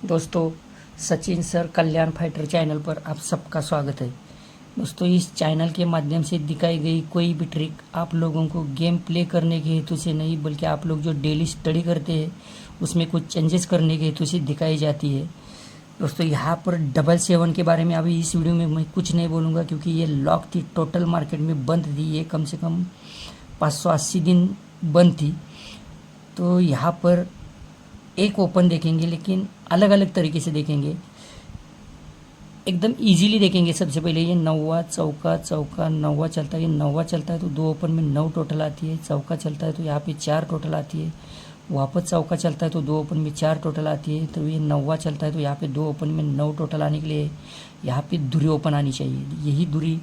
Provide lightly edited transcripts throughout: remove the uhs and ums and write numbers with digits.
दोस्तों, सचिन सर कल्याण fighter channel पर आप सबका स्वागत है। दोस्तों, इस चैनल के माध्यम से दिखाई गई कोई भी ट्रिक आप लोगों को गेम प्ले करने के हेतु से नहीं, बल्कि आप लोग जो डेली स्टडी करते हैं उसमें कुछ चेंजेस करने के हेतु से दिखाई जाती है। दोस्तों, यहाँ पर 777 के बारे में अभी इस वीडियो में मैं कुछ नहीं बोलूँगा, क्योंकि ये लॉक थी, टोटल मार्केट में बंद थी, ये कम से कम 580 दिन बंद थी। तो यहाँ पर एक ओपन देखेंगे, लेकिन अलग अलग तरीके से देखेंगे, एकदम इजीली देखेंगे। सबसे पहले ये नौवा चौका चौका नौवा चलता है, ये नौवा चलता है तो 2 ओपन में 9 टोटल आती है। चौका चलता है तो यहाँ पे 4 टोटल आती है। वापस चौका चलता है तो 2 ओपन में 4 टोटल आती है। तो ये नौवा चलता है तो यहाँ पे 2 ओपन में 9 टोटल आने के लिए यहाँ पे दूरी ओपन आनी चाहिए। यही दूरी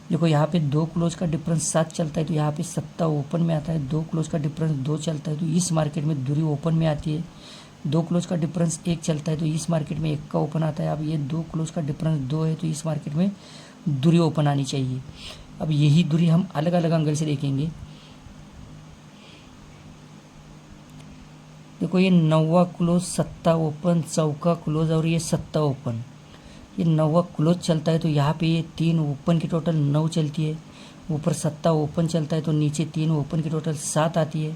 देखो, यहाँ पे 2 क्लोज का डिफरेंस 7 चलता है तो यहाँ पे 7 ओपन में आता है। 2 क्लोज का डिफरेंस 2 चलता है तो इस मार्केट में दूरी ओपन में आती है। 2 क्लोज का डिफरेंस 1 चलता है तो इस मार्केट में 1 का ओपन आता है। अब ये 2 क्लोज का डिफरेंस 2 है तो इस मार्केट में दूरी ओपन आनी चाहिए। अब यही दूरी हम अलग अलग एंगल से देखेंगे। देखो, ये 9वां क्लोज 7 ओपन, चौका क्लोज और ये 7 ओपन। ये 9वां क्लोज चलता है तो यहाँ पे ये 3 ओपन की टोटल 9 चलती है। ऊपर 7 ओपन चलता है तो नीचे 3 ओपन की टोटल 7 आती है।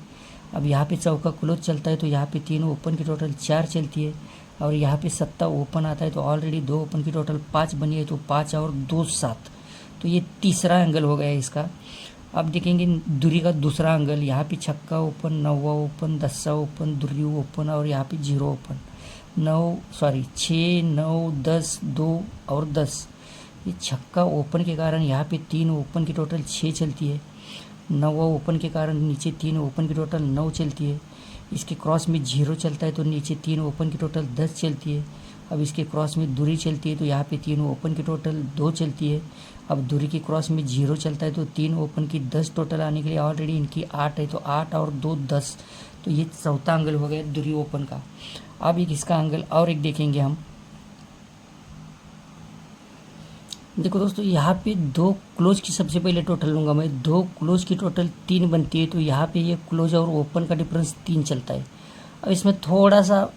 अब यहाँ पे चौका क्लोज चलता है तो यहाँ पे 3 ओपन की टोटल 4 चलती है। और यहाँ पे 7 ओपन आता है तो ऑलरेडी 2 ओपन की टोटल 5 बनी है, तो 5 और 2 7। तो ये तीसरा एंगल हो गया है इसका। अब देखेंगे दूरी का दूसरा एंगल। यहाँ पे छक्का ओपन, 9वां ओपन, 10वां ओपन, दूरी ओपन और यहाँ पे 0 ओपन। 6 9 10 2 और 10। ये छक्का ओपन के कारण यहाँ पे 3 ओपन की टोटल 6 चलती है। 9वां ओपन के कारण नीचे 3 ओपन की टोटल 9 चलती है। इसके क्रॉस में 0 चलता है तो नीचे 3 ओपन की टोटल 10 चलती है। अब इसके क्रॉस में दूरी चलती है तो यहाँ पे 3 ओपन की टोटल 2 चलती है। अब दूरी के क्रॉस में 0 चलता है तो 3 ओपन की 10 टोटल आने के लिए ऑलरेडी इनकी 8 है, तो 8 और 2 10। तो ये चौथा एंगल हो गया दूरी ओपन का। अब एक इसका एंगल और एक देखेंगे हम। देखो दोस्तों, यहाँ पे 2 क्लोज की सबसे पहले टोटल लूँगा मैं। 2 क्लोज की टोटल 3 बनती है तो यहाँ पे ये क्लोज और ओपन का डिफरेंस 3 चलता है। अब इसमें थोड़ा सा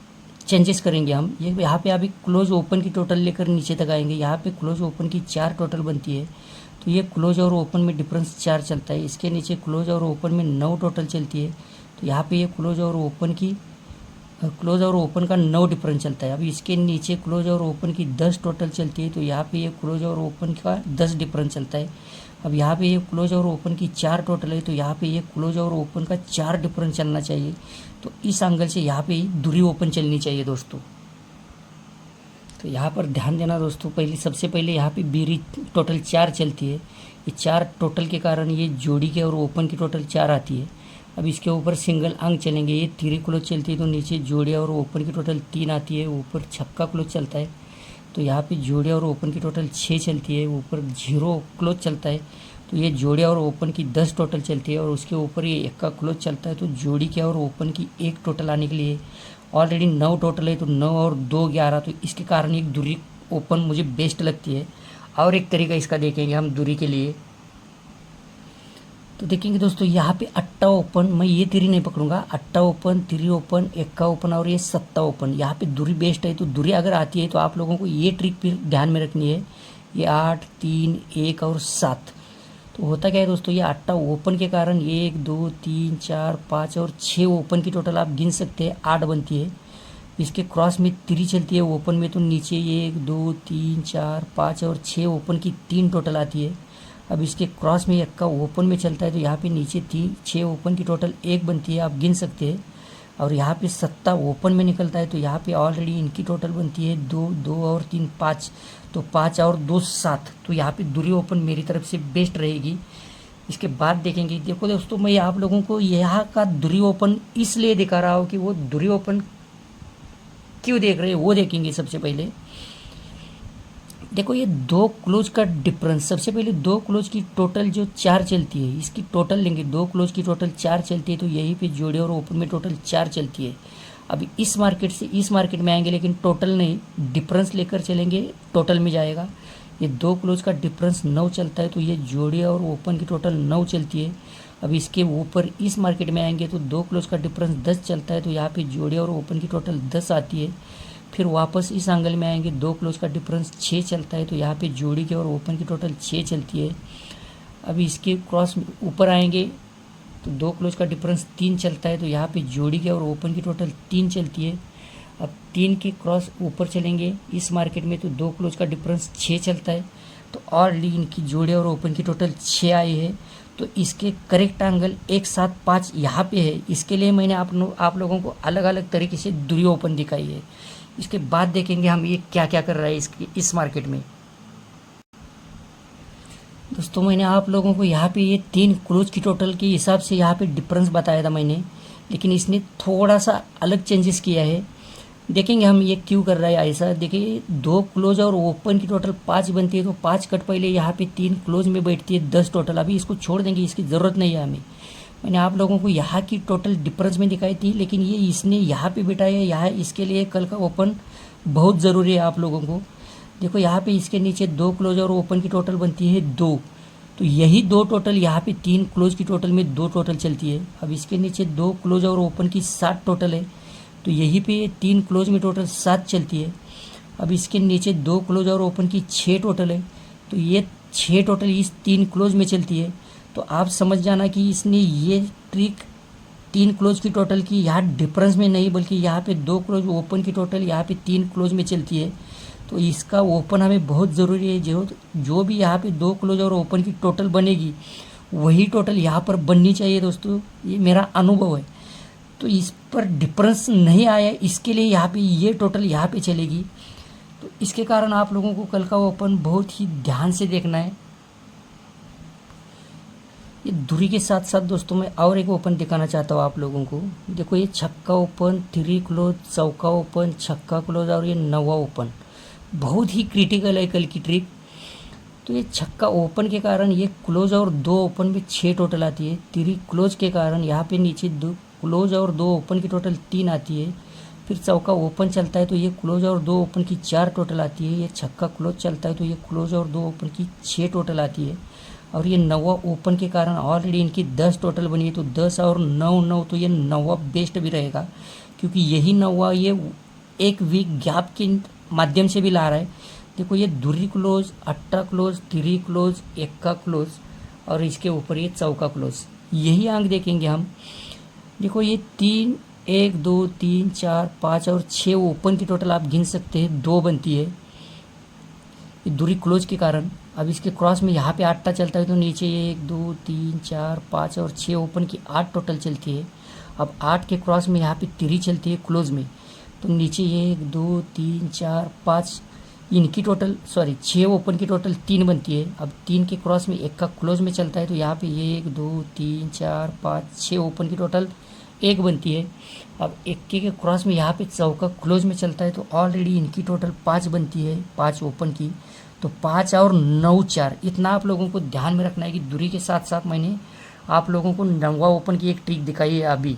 चेंजेस करेंगे हम। ये यहाँ पे अभी क्लोज ओपन की टोटल लेकर नीचे तक आएंगे। यहाँ पे क्लोज ओपन की 4 टोटल बनती है तो ये क्लोज और ओपन में डिफरेंस 4 चलता है। इसके नीचे क्लोज और ओपन में 9 टोटल चलती है तो यहाँ पे ये क्लोज और ओपन का 9 डिफरेंस चलता है। अब इसके नीचे क्लोज और ओपन की 10 टोटल चलती है तो यहाँ पे ये क्लोज और ओपन का 10 डिफरेंस चलता है। अब यहाँ पे ये क्लोज और ओपन की 4 टोटल है तो यहाँ पे ये क्लोज और ओपन का 4 डिफरेंस चलना चाहिए। तो इस एंगल से यहाँ पे दूरी ओपन चलनी चाहिए दोस्तों। तो यहाँ पर ध्यान देना दोस्तों, सबसे पहले यहाँ पे बीरी टोटल 4 चलती है। ये 4 टोटल के कारण ये जोड़ी के और ओपन की टोटल 4 आती है। अब इसके ऊपर सिंगल अंक चलेंगे। ये 3 क्लोज चलती है तो नीचे जोड़िया और ओपन की टोटल 3 आती है। ऊपर छक्का क्लोज चलता है तो यहाँ पे जोड़िया और ओपन की टोटल 6 चलती है। ऊपर 0 क्लोज चलता है तो ये जोड़िया और ओपन की 10 टोटल चलती है। और उसके ऊपर ये 1 का क्लोज चलता है तो जोड़ी के और ओपन की 1 टोटल आने के लिए ऑलरेडी 9 टोटल है तो 9 और 2 11। तो इसके कारण एक दूरी ओपन मुझे बेस्ट लगती है। और एक तरीका इसका देखेंगे हम दूरी के लिए। तो देखेंगे दोस्तों, यहाँ पे 8 ओपन, मैं ये 3 नहीं पकड़ूंगा। 8 ओपन, 3 ओपन, 1 का ओपन और ये 7 ओपन। यहाँ पे दूरी बेस्ट है। तो दूरी अगर आती है तो आप लोगों को ये ट्रिक फिर ध्यान में रखनी है। ये 8 3 1 और 7। तो होता क्या है दोस्तों, ये 8 ओपन के कारण 1 2 3 4 5 और 6 ओपन की टोटल आप गिन सकते हैं, 8 बनती है। इसके क्रॉस में 3 चलती है ओपन में तो नीचे 1 2 3 4 5 और 6 ओपन की 3 टोटल आती है। अब इसके क्रॉस में 1 का ओपन में चलता है तो यहाँ पे नीचे 6 ओपन की टोटल 1 बनती है, आप गिन सकते हैं। और यहाँ पे 7 ओपन में निकलता है तो यहाँ पे ऑलरेडी इनकी टोटल बनती है 2 2 और 3 5। तो 5 और 2 7। तो यहाँ पे दूरी ओपन मेरी तरफ से बेस्ट रहेगी। इसके बाद देखेंगे। देखो दोस्तों, मैं आप लोगों को यहाँ का दूरी ओपन इसलिए दिखा रहा हूँ कि वो दूरी ओपन क्यों देख रहे हैं वो देखेंगे। सबसे पहले देखो, ये 2 क्लोज का डिफरेंस। सबसे पहले 2 क्लोज की टोटल जो 4 चलती है, इसकी टोटल लेंगे। 2 क्लोज की टोटल 4 चलती है तो यहीं पे जोड़े और ओपन में टोटल 4 चलती है। अभी इस मार्केट से इस मार्केट में आएंगे, लेकिन टोटल नहीं, डिफरेंस लेकर चलेंगे, टोटल में जाएगा। ये 2 क्लोज का डिफरेंस 9 चलता है तो ये जोड़े और ओपन की टोटल 9 चलती है। अब इसके ऊपर इस मार्केट में आएंगे तो 2 क्लोज का डिफरेंस 10 चलता है तो यहाँ पे जोड़े और ओपन की टोटल 10 आती है। फिर वापस इस एंगल में आएंगे, दो क्लोज का डिफरेंस 6 चलता है, तो यहाँ पे जोड़ी की और ओपन की टोटल 6 चलती है। अभी इसके क्रॉस ऊपर आएंगे तो दो क्लोज का डिफरेंस 3 चलता है, तो यहाँ पे जोड़ी की और ओपन की टोटल 3 चलती है। अब 3 के क्रॉस ऊपर चलेंगे इस मार्केट में, तो दो क्लोज का डिफरेंस 6 चलता है, तो ऑलरेडी इनकी जोड़ी और ओपन की टोटल 6 आई है। तो इसके करेक्ट एंगल 175 यहाँ पे है। इसके लिए मैंने आप लोगों को अलग अलग तरीके से दूरी ओपन दिखाई है। इसके बाद देखेंगे हम ये क्या क्या कर रहा है इस मार्केट में। दोस्तों मैंने आप लोगों को यहाँ पे ये 3 क्लोज की टोटल के हिसाब से यहाँ पे डिफरेंस बताया था मैंने, लेकिन इसने थोड़ा सा अलग चेंजेस किया है। देखेंगे हम ये क्यों कर रहा है ऐसा। देखिए, दो क्लोज और ओपन की टोटल 5 बनती है, तो 5 कट पहले यहाँ पे 3 क्लोज में बैठती है 10 टोटल। अभी इसको छोड़ देंगे, इसकी ज़रूरत नहीं है हमें। मैंने आप लोगों को यहाँ की टोटल डिफरेंस में दिखाई थी, लेकिन ये इसने यहाँ पे बिठाया है। यहाँ इसके लिए कल का ओपन बहुत ज़रूरी है आप लोगों को। देखो यहाँ पे इसके नीचे दो क्लोज और ओपन की टोटल बनती है 2, तो यही 2 टोटल यहाँ पे 3 क्लोज की टोटल में 2 टोटल चलती है। अब इसके नीचे 2 क्लोज और ओपन की 7 टोटल है, तो यहीं पे 3 क्लोज में टोटल 7 चलती है। अब इसके नीचे 2 क्लोज और ओपन की 6 टोटल है, तो ये 6 टोटल इस 3 क्लोज में चलती है। तो आप समझ जाना कि इसने ये ट्रिक 3 क्लोज की टोटल की यहाँ डिफरेंस में नहीं, बल्कि यहाँ पे 2 क्लोज ओपन की टोटल यहाँ पे 3 क्लोज में चलती है। तो इसका ओपन हमें बहुत ज़रूरी है। जो भी यहाँ पे 2 क्लोज और ओपन की टोटल बनेगी वही टोटल यहाँ पर बननी चाहिए दोस्तों, ये मेरा अनुभव है। तो इस पर डिफरेंस नहीं आया, इसके लिए यहाँ पे ये टोटल यहाँ पे चलेगी। तो इसके कारण आप लोगों को कल का ओपन बहुत ही ध्यान से देखना है। ये दूरी के साथ साथ दोस्तों मैं और एक ओपन दिखाना चाहता हूँ आप लोगों को। देखो ये छक्का ओपन, 3 क्लोज, चौका ओपन, छक्का क्लोज और ये नवा ओपन बहुत ही क्रिटिकल है कल की ट्रिक। तो ये छक्का ओपन के कारण ये क्लोज और 2 ओपन में 6 टोटल आती है। 3 क्लोज के कारण यहाँ पे नीचे 2 क्लोज और 2 ओपन की टोटल 3 आती है। फिर चौका ओपन चलता है तो ये क्लोज और 2 ओपन की 4 टोटल आती है। ये छक्का क्लोज चलता है तो ये क्लोज और 2 ओपन की 6 टोटल आती है। और ये नवा ओपन के कारण ऑलरेडी इनकी 10 टोटल बनी है, तो 10 और 9, तो ये नवा बेस्ट भी रहेगा, क्योंकि यही नवा ये एक वीक गैप के माध्यम से भी ला रहा है। देखो ये दूरी क्लोज, अट्टा क्लोज, 3 क्लोज, एक्का क्लोज और इसके ऊपर ये चौका क्लोज, यही अंक देखेंगे हम। देखो ये 3, 1, 2, 3, 4, 5 और 6 ओपन की टोटल आप गिन सकते हैं 2 बनती है ये दूरी क्लोज के कारण। अब इसके क्रॉस में यहाँ पे 8 चलता है, तो नीचे 1, 2, 3, 4, 5 और 6 ओपन की 8 टोटल चलती है। अब 8 के क्रॉस में यहाँ पे 3 चलती है क्लोज में, तो नीचे 1, 2, 3, 4, 5 इनकी टोटल 6 ओपन की टोटल 3 बनती है। अब 3 के क्रॉस में 1 का क्लोज में चलता है, तो यहाँ पे 1, 2, 3, 4, 5, 6 ओपन की टोटल 1 बनती है। अब 1 के क्रॉस में यहाँ पे चौका क्लोज में चलता है, तो ऑलरेडी इनकी टोटल 5 बनती है, 5 ओपन की। तो 5 और 9, 4 इतना आप लोगों को ध्यान में रखना है कि दूरी के साथ साथ मैंने आप लोगों को नवा ओपन की एक ट्रिक दिखाई है अभी।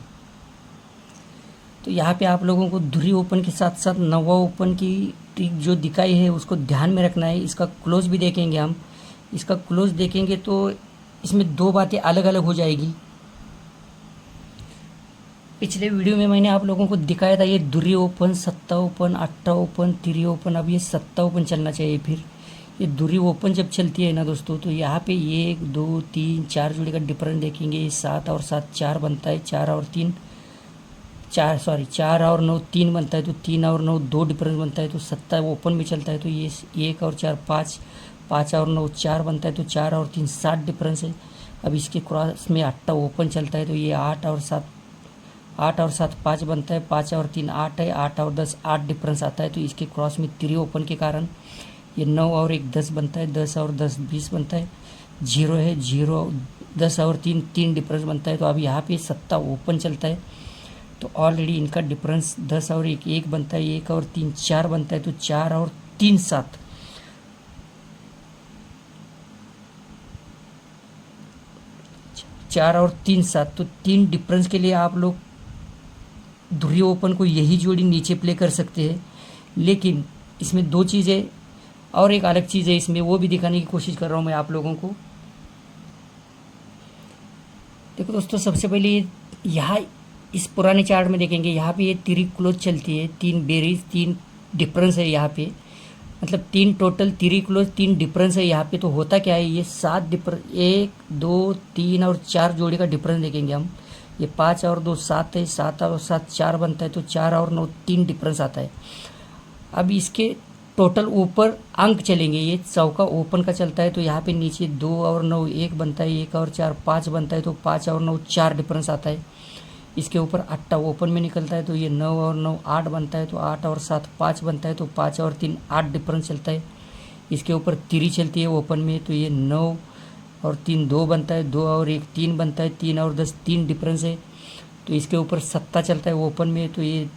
तो यहाँ पे आप लोगों को दूरी ओपन के साथ साथ नवा ओपन की ट्रिक जो दिखाई है उसको ध्यान में रखना है। इसका क्लोज भी देखेंगे हम। इसका क्लोज देखेंगे तो इसमें 2 बातें अलग अलग हो जाएगी। पिछले वीडियो में मैंने आप लोगों को दिखाया था ये दूरी ओपन, 7 ओपन, 8 ओपन, 3 ओपन। अब ये 7 ओपन चलना चाहिए। फिर ये दूरी ओपन जब चलती है ना दोस्तों, तो यहाँ पे 1, 2, 3, 4 जोड़ी का डिफरेंस देखेंगे। 7 और 7 4 बनता है, 4 और 9 3 बनता है, तो 3 और 9 2 डिफरेंस बनता है, तो 7 ओपन में चलता है, तो ये 1 और 4 5, 5 और 9 4 बनता है, तो 4 और 3 7 डिफरेंस है। अब इसके क्रॉस में 8 ओपन चलता है, तो ये 8 और 7 5 बनता है, 5 और 3 8 है, 8 और 10 8 डिफरेंस आता है। तो इसके क्रॉस में 3 ओपन के कारण ये 9 और 1 10 बनता है, 10 और 10 20 बनता है, 0 है, 0 10 और 3 3 डिफरेंस बनता है। तो अब यहाँ पे 7 ओपन चलता है, तो ऑलरेडी इनका डिफरेंस 10 और 1 1 बनता है, 1 और 3 4 बनता है, तो 4 और 3 7। 4 और 3 7, तो 3 डिफरेंस के लिए आप लोग दूरी ओपन को यही जोड़ी नीचे प्ले कर सकते हैं। लेकिन इसमें 2 चीज़ें और एक अलग चीज़ है इसमें, वो भी दिखाने की कोशिश कर रहा हूँ मैं आप लोगों को। देखो दोस्तों, सबसे पहले यहाँ इस पुराने चार्ट में देखेंगे, यहाँ पे ये 3 क्लोज चलती है, 3 बेरीज, 3 डिफरेंस है यहाँ पे, मतलब 3 टोटल 3 क्लोज 3 डिफरेंस है यहाँ पे। तो होता क्या है, ये 7 डिफरेंस, 1 2 3 और 4 जोड़ी का डिफरेंस देखेंगे हम। ये 5 और 2 7 है, 7 और 7 4 बनता है, तो 4 और 9 3 डिफरेंस आता है। अब इसके टोटल ऊपर अंक चलेंगे, ये चौका ओपन का चलता है, तो यहाँ पे नीचे 2 और 9 1 बनता है, 1 और 4 5 बनता है, तो 5 और 9 4 डिफरेंस आता है। इसके ऊपर अट्टा ओपन में निकलता है, तो ये 9 और 9 8 बनता है, तो 8 और 7 5 बनता है, तो 5 और 3 8 डिफरेंस चलता है। इसके ऊपर तिरी चलती है ओपन में, तो ये 9 और 3 2 बनता है, 2 और 1 3 बनता है, 3 और 10 3 डिफरेंस है। तो इसके ऊपर सत्ता चलता है ओपन में, तो ये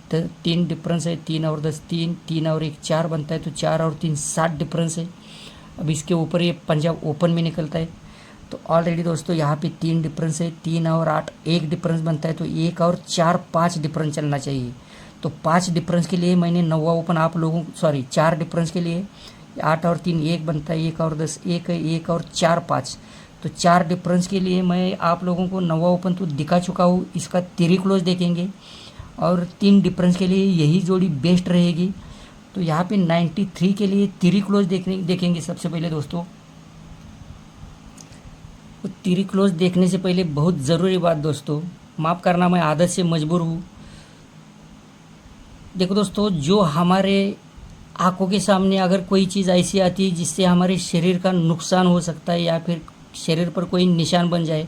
3 डिफरेंस है, 3 और 10 3, 3 और 1 4 बनता है, तो 4 और 3 7 डिफरेंस है। अब इसके ऊपर ये पंजाब ओपन में निकलता है, तो ऑलरेडी दोस्तों यहाँ पे 3 डिफरेंस है, 3 और 8 1 डिफरेंस बनता है, तो 1 और 4 5 डिफरेंस चलना चाहिए। तो 5 डिफरेंस के लिए मैंने 9वां ओपन आप लोगों 4 डिफरेंस के लिए 8 और 3 1 बनता है, 1 और 10 1 है, 1 और 4 5, तो 4 डिफरेंस के लिए मैं आप लोगों को 9वां ओपन तो दिखा चुका हूँ। इसका 3 क्लोज देखेंगे और 3 डिफरेंस के लिए यही जोड़ी बेस्ट रहेगी। तो यहाँ पे 93 के लिए 3 क्लोज देखेंगे सबसे पहले दोस्तों। तो 3 क्लोज देखने से पहले बहुत ज़रूरी बात दोस्तों, माफ़ करना मैं आदत से मजबूर हूँ। देखो दोस्तों, जो हमारे आंखों के सामने अगर कोई चीज़ ऐसी आती है जिससे हमारे शरीर का नुकसान हो सकता है या फिर शरीर पर कोई निशान बन जाए,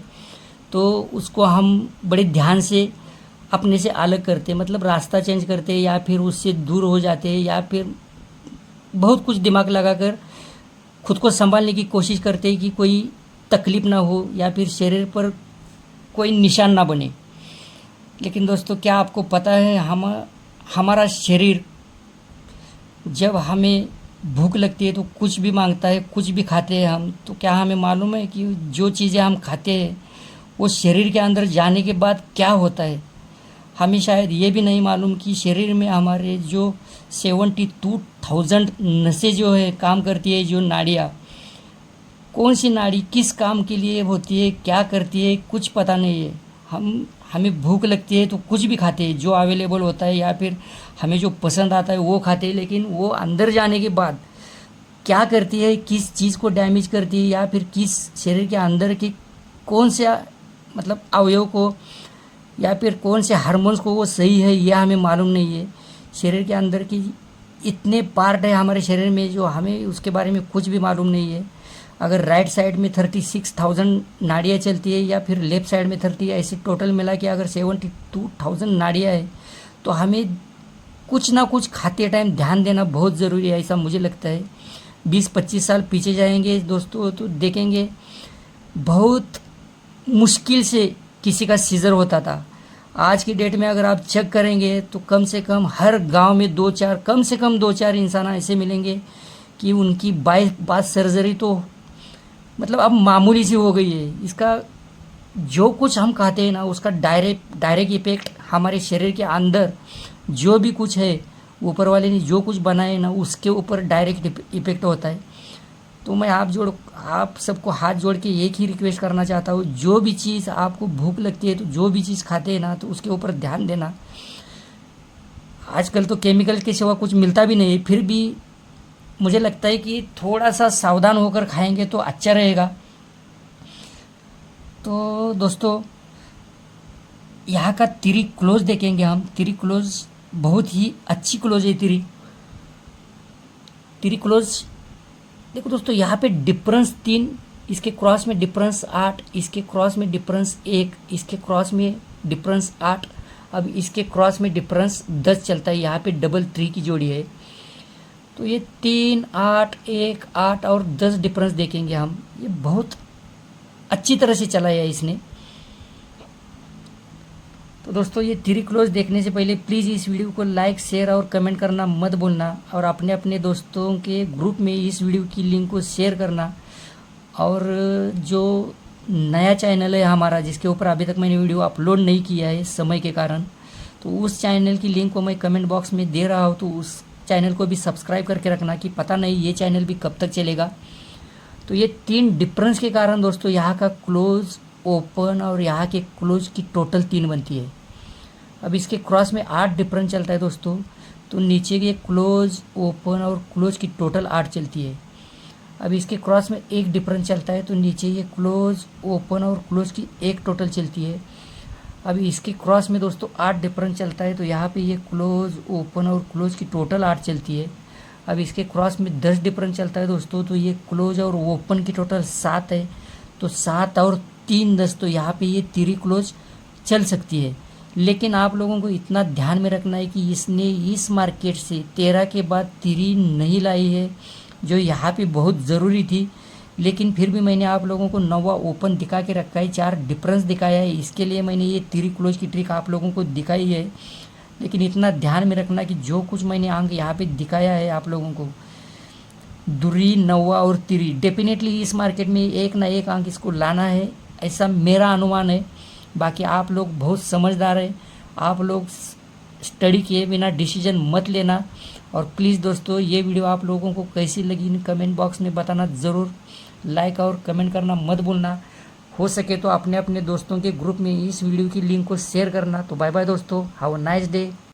तो उसको हम बड़े ध्यान से अपने से अलग करते हैं, मतलब रास्ता चेंज करते हैं या फिर उससे दूर हो जाते हैं, या फिर बहुत कुछ दिमाग लगाकर खुद को संभालने की कोशिश करते हैं कि कोई तकलीफ ना हो या फिर शरीर पर कोई निशान ना बने। लेकिन दोस्तों, क्या आपको पता है, हमारा शरीर जब हमें भूख लगती है तो कुछ भी मांगता है, कुछ भी खाते हैं हम। तो क्या हमें मालूम है कि जो चीज़ें हम खाते हैं वो शरीर के अंदर जाने के बाद क्या होता है? हमें शायद ये भी नहीं मालूम कि शरीर में हमारे जो 72,000 नसें जो है काम करती है, जो नाड़ियाँ, कौन सी नाड़ी किस काम के लिए होती है, क्या करती है, कुछ पता नहीं है। हमें भूख लगती है तो कुछ भी खाते हैं जो अवेलेबल होता है, या फिर हमें जो पसंद आता है वो खाते हैं, लेकिन वो अंदर जाने के बाद क्या करती है, किस चीज़ को डैमेज करती है, या फिर किस शरीर के अंदर के कौन से मतलब अवयव को या फिर कौन से हार्मोन्स को वो सही है, यह हमें मालूम नहीं है। शरीर के अंदर की इतने पार्ट है हमारे शरीर में जो हमें उसके बारे में कुछ भी मालूम नहीं है। अगर राइट साइड में 36,000 नाड़ियाँ चलती है या फिर लेफ़्ट साइड में 30, ऐसे टोटल मिला के अगर 72,000 नाड़ियाँ है, तो हमें कुछ ना कुछ खाते टाइम ध्यान देना बहुत ज़रूरी है, ऐसा मुझे लगता है। 20-25 साल पीछे जाएंगे दोस्तों तो देखेंगे बहुत मुश्किल से किसी का सीजर होता था। आज की डेट में अगर आप चेक करेंगे तो कम से कम हर गांव में 2-4, कम से कम 2-4 इंसान ऐसे मिलेंगे कि उनकी बाईपास सर्जरी तो मतलब अब मामूली सी हो गई है। इसका जो कुछ हम खाते हैं ना, उसका डायरेक्ट इफेक्ट हमारे शरीर के अंदर जो भी कुछ है, ऊपर वाले ने जो कुछ बनाए ना, उसके ऊपर डायरेक्ट इफेक्ट होता है। तो मैं आप सबको हाथ जोड़ के एक ही रिक्वेस्ट करना चाहता हूँ, जो भी चीज़ आपको भूख लगती है, तो जो भी चीज़ खाते हैं ना, तो उसके ऊपर ध्यान देना। आजकल तो केमिकल के सिवा कुछ मिलता भी नहीं है, फिर भी मुझे लगता है कि थोड़ा सा सावधान होकर खाएंगे तो अच्छा रहेगा। तो दोस्तों, यहाँ का 3 क्लोज देखेंगे हम। 3 क्लोज बहुत ही अच्छी क्लोज है। 3 क्लोज देखो दोस्तों, यहाँ पे डिफरेंस 3, इसके क्रॉस में डिफरेंस 8, इसके क्रॉस में डिफरेंस 1, इसके क्रॉस में डिफरेंस 8, अब इसके क्रॉस में डिफरेंस 10 चलता है। यहाँ पे डबल 3 की जोड़ी है, तो ये 3 8 1 8 और 10 डिफरेंस देखेंगे हम। ये बहुत अच्छी तरह से चला है इसने। तो दोस्तों, ये 3 क्लोज देखने से पहले प्लीज़ इस वीडियो को लाइक शेयर और कमेंट करना मत भूलना, और अपने अपने दोस्तों के ग्रुप में इस वीडियो की लिंक को शेयर करना। और जो नया चैनल है हमारा, जिसके ऊपर अभी तक मैंने वीडियो अपलोड नहीं किया है समय के कारण, तो उस चैनल की लिंक को मैं कमेंट बॉक्स में दे रहा हूँ, तो उस चैनल को भी सब्सक्राइब करके रखना, कि पता नहीं ये चैनल भी कब तक चलेगा। तो ये 3 डिफरेंस के कारण दोस्तों यहाँ का क्लोज ओपन और यहाँ के क्लोज की टोटल 3 बनती है। अब इसके क्रॉस में 8 डिफरेंस चलता है दोस्तों, तो नीचे की क्लोज, ओपन और क्लोज की टोटल 8 चलती है। अब इसके क्रॉस में एक डिफरेंस चलता है, तो नीचे ये क्लोज, ओपन और क्लोज की एक टोटल चलती है। अभी इसके क्रॉस में दोस्तों 8 डिफरेंस चलता है, तो यहाँ पे ये क्लोज, ओपन और क्लोज की टोटल 8 चलती है। अब इसके क्रॉस में 10 डिफरेंस चलता है दोस्तों, तो ये क्लोज और ओपन की टोटल 7 है। तो 7 और 3 10, तो यहाँ पे ये तिरी क्लोज चल सकती है। लेकिन आप लोगों को इतना ध्यान में रखना है कि इसने इस मार्केट से 13 के बाद तिरी नहीं लाई है, जो यहाँ पे बहुत ज़रूरी थी। लेकिन फिर भी मैंने आप लोगों को 9वां ओपन दिखा के रखा है, 4 डिफरेंस दिखाया है, इसके लिए मैंने ये तिरी क्लोज की ट्रिक आप लोगों को दिखाई है। लेकिन इतना ध्यान में रखना कि जो कुछ मैंने अंक यहाँ पे दिखाया है आप लोगों को, दुरी, 9वां और तिरी, डेफिनेटली इस मार्केट में एक ना एक अंक इसको लाना है, ऐसा मेरा अनुमान है। बाकी आप लोग बहुत समझदार है, आप लोग स्टडी किए बिना डिसीजन मत लेना। और प्लीज़ दोस्तों, ये वीडियो आप लोगों को कैसी लगी कमेंट बॉक्स में बताना ज़रूर। लाइक और कमेंट करना मत भूलना। हो सके तो अपने अपने दोस्तों के ग्रुप में इस वीडियो की लिंक को शेयर करना। तो बाय बाय दोस्तों, हैव अ नाइस डे।